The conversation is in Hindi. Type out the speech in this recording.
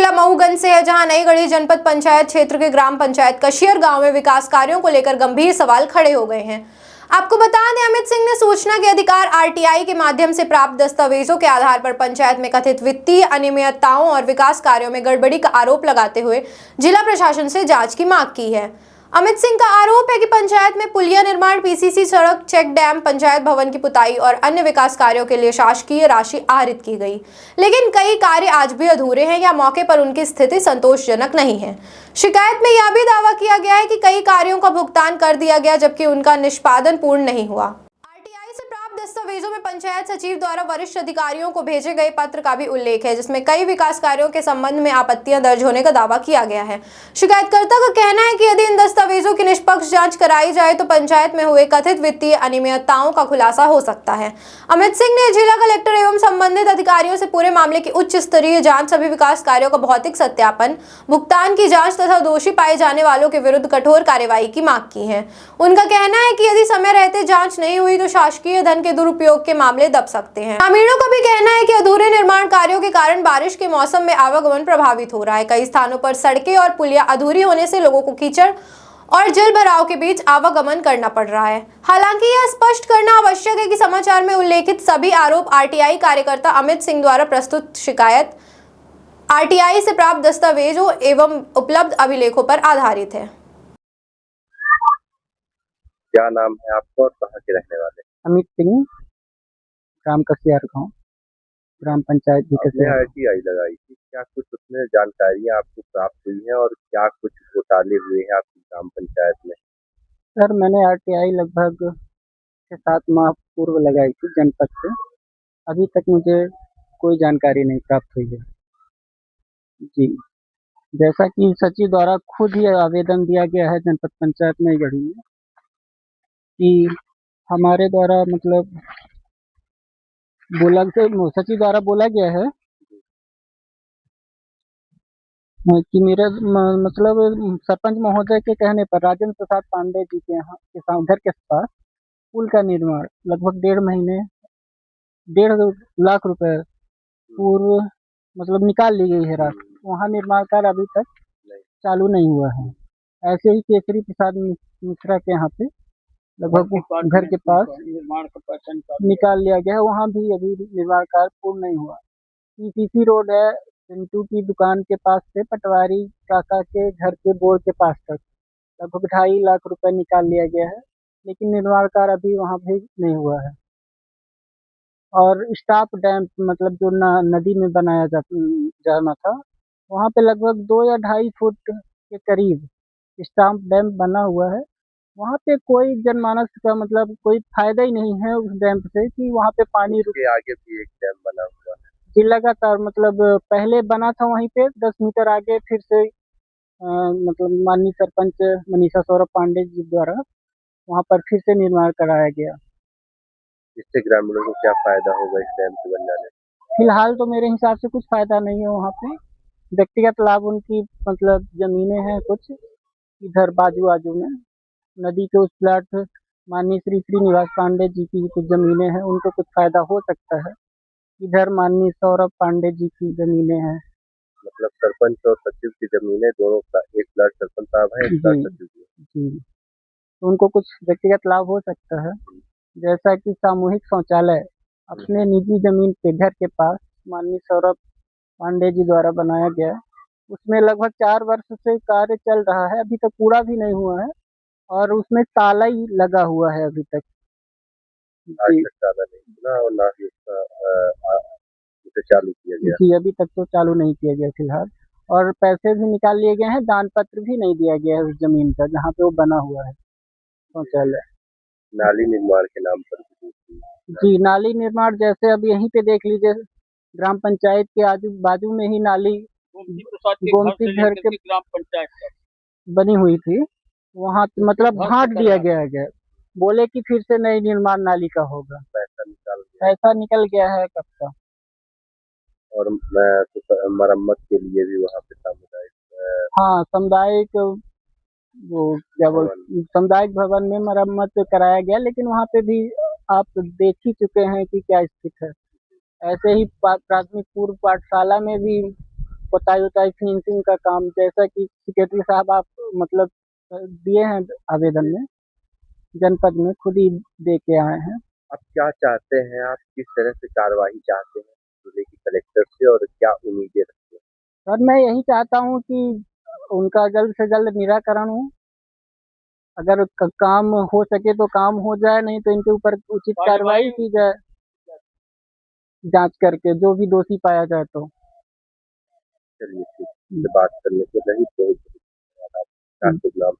जिला मऊगंज से है, जहां नई गढ़ी जनपद पंचायत क्षेत्र के ग्राम पंचायत कशियर गांव में विकास कार्यों को लेकर गंभीर सवाल खड़े हो गए हैं। आपको बता दें, अमित सिंह ने सूचना के अधिकार आरटीआई के माध्यम से प्राप्त दस्तावेजों के आधार पर पंचायत में कथित वित्तीय अनियमितताओं और विकास कार्यों में गड़बड़ी का आरोप लगाते हुए जिला प्रशासन से जांच की मांग की है। अमित सिंह का आरोप है कि पंचायत में पुलिया निर्माण, पीसीसी सड़क, चेक डैम, पंचायत भवन की पुताई और अन्य विकास कार्यों के लिए शासकीय राशि आहरित की गई, लेकिन कई कार्य आज भी अधूरे हैं या मौके पर उनकी स्थिति संतोषजनक नहीं है। शिकायत में यह भी दावा किया गया है कि कई कार्यों का भुगतान कर दिया गया जबकि उनका निष्पादन पूर्ण नहीं हुआ। आरटीआई से प्राप्त दस्तावेजों में पंचायत सचिव द्वारा वरिष्ठ अधिकारियों को भेजे गए पत्र का भी उल्लेख है, जिसमें कई विकास कार्यों के संबंध में आपत्तियां दर्ज होने का दावा किया गया है। शिकायतकर्ता का कहना है कि यदि इन दस्तावेजों की निष्पक्ष जांच कराई जाए तो पंचायत में हुए कथित वित्तीय अनियमितताओं का खुलासा हो सकता है। अमित सिंह ने जिला कलेक्टर एवं संबंधित अधिकारियों से पूरे मामले की उच्च स्तरीय जांच, सभी विकास कार्यों का भौतिक सत्यापन, भुगतान की जांच तथा दोषी पाए जाने वालों के विरुद्ध कठोर कार्रवाई की मांग की है। उनका कहना है कि यदि समय रहते जांच नहीं हुई तो शासकीय धन के दुरुपयोग के मामले दब सकते हैं। ग्रामीणों का भी कहना है कि अधूरे निर्माण कार्यों के कारण बारिश के मौसम में आवागमन प्रभावित हो रहा है। कई स्थानों पर सड़कें और पुलिया अधूरी होने से लोगों को कीचड़ और जल भराव के बीच आवागमन करना पड़ रहा है। हालांकि यह स्पष्ट करना आवश्यक है कि समाचार में उल्लेखित सभी आरोप आरटीआई कार्यकर्ता अमित सिंह द्वारा प्रस्तुत शिकायत, आरटीआई से प्राप्त दस्तावेजों एवं उपलब्ध अभिलेखों पर आधारित है। क्या नाम है आपका और कहाँ के रहने वाले? अमित सिंह, ग्राम कसियार गाँव, ग्राम पंचायत आपने आरटीआई लगाई थी, क्या कुछ उसमें जानकारियाँ आपको प्राप्त हुई हैं और क्या कुछ घोटाले हुए हैं आपकी ग्राम पंचायत में? सर, मैंने आरटीआई लगभग 6-7 माह पूर्व लगाई थी जनपद से। अभी तक मुझे कोई जानकारी नहीं प्राप्त हुई है जी। जैसा कि सचिव द्वारा खुद ही आवेदन दिया गया है जनपद पंचायत नई गढ़ी में कि हमारे द्वारा मतलब सचिव द्वारा बोला गया है कि मेरे मतलब सरपंच महोदय के कहने पर राजेंद्र प्रसाद पांडे जी के यहाँ उधर के पास पुल का निर्माण लगभग 1.5 लाख रुपए पूर्व मतलब निकाल ली गई है राशि। वहाँ निर्माण कार्य अभी तक चालू नहीं हुआ है। ऐसे ही केसरी प्रसाद मिश्रा के यहाँ पे लगभग घर के पास निर्माण का पर्सन निकाल लिया गया है, वहाँ भी अभी निर्माण कार्य पूर्ण नहीं हुआ। पीसीसी रोड है, पिंटू की दुकान के पास से पटवारी काका के घर के बोर्ड के पास तक लगभग 2.5 लाख रुपए निकाल लिया गया है, लेकिन निर्माण कार्य अभी वहाँ भी नहीं हुआ है। और स्टाफ डैम मतलब जो नदी में बनाया जाना था, वहाँ पे लगभग 2 या 2.5 फुट के करीब स्टाफ डैम बना हुआ है। वहाँ पे कोई जनमानस का मतलब कोई फायदा ही नहीं है उस डैम से कि वहाँ पे पानी उसके आगे भी एक डैम बना हुआ है जी। लगातार मतलब पहले बना था वहीं पे 10 मीटर आगे, फिर से मतलब माननीय सरपंच मनीषा सौरभ पांडे जी द्वारा वहाँ पर फिर से निर्माण कराया गया। इससे ग्रामीणों को क्या फायदा होगा इस डैम के बन जाने? फिलहाल तो मेरे हिसाब से कुछ फायदा नहीं है। वहाँ पे व्यक्तिगत लाभ उनकी मतलब जमीनें हैं कुछ इधर बाजू में नदी के उस प्लाट माननीय श्री श्रीनिवास पांडे जी की कुछ जमीनें हैं, उनको कुछ फायदा हो सकता है। इधर माननीय सौरभ पांडे जी की जमीनें हैं। मतलब सरपंच और सचिव की जमीनें दोनों का, एक प्लाट सरपंच साहब है, एक प्लाट सचिव जी, तो उनको कुछ व्यक्तिगत लाभ हो सकता है। जैसा कि सामूहिक शौचालय अपने निजी जमीन पे घर के पास माननीय सौरभ पांडे जी द्वारा बनाया गया, उसमें लगभग 4 वर्ष से कार्य चल रहा है, अभी तक पूरा भी नहीं हुआ है और उसमें ताला ही लगा हुआ है अभी तक जी। ताला नहीं ना और ना ही उसे चालू किया गया जी। अभी तक तो चालू नहीं किया गया फिलहाल, और पैसे भी निकाल लिए गए हैं, दान पत्र भी नहीं दिया गया है उस जमीन का जहाँ पे वो बना हुआ है शौचालय। नाली निर्माण के नाम पर जी, नाली निर्माण जैसे अब यहीं पे देख लीजिए, ग्राम पंचायत के आजू बाजू में ही नाली गोमती घर के ग्राम पंचायत बनी हुई थी, वहाँ मतलब बांट दिया गया है। बोले कि फिर से नई निर्माण नाली का होगा, पैसा निकल गया है कब का। और मैं तो मरम्मत के लिए भी वहाँ पे सामुदायिक वो क्या बोलते सामुदायिक भवन में मरम्मत कराया गया, लेकिन वहाँ पे भी आप देख ही चुके हैं कि क्या स्थिति है। ऐसे ही प्राथमिक पूर्व पाठशाला में भी पोताई उताई फिनिशिंग का काम, जैसा कि सेक्रेटरी साहब आप मतलब दिए हैं आवेदन में, जनपद में खुद ही दे के आए हैं। आप क्या चाहते हैं, आप किस तरह से कार्यवाही चाहते हैं जिले की कलेक्टर से, और क्या उम्मीदें रखते हैं? सर मैं यही चाहता हूँ कि उनका जल्द से जल्द निराकरण हो। अगर काम हो सके तो काम हो जाए, नहीं तो इनके ऊपर उचित कार्रवाई की जाए, जांच करके जो भी दोषी पाया जाए तो। चलिए ठीक है, बात करने के लिए बहुत बहुत धन्यवाद। आपका शुभ नाम?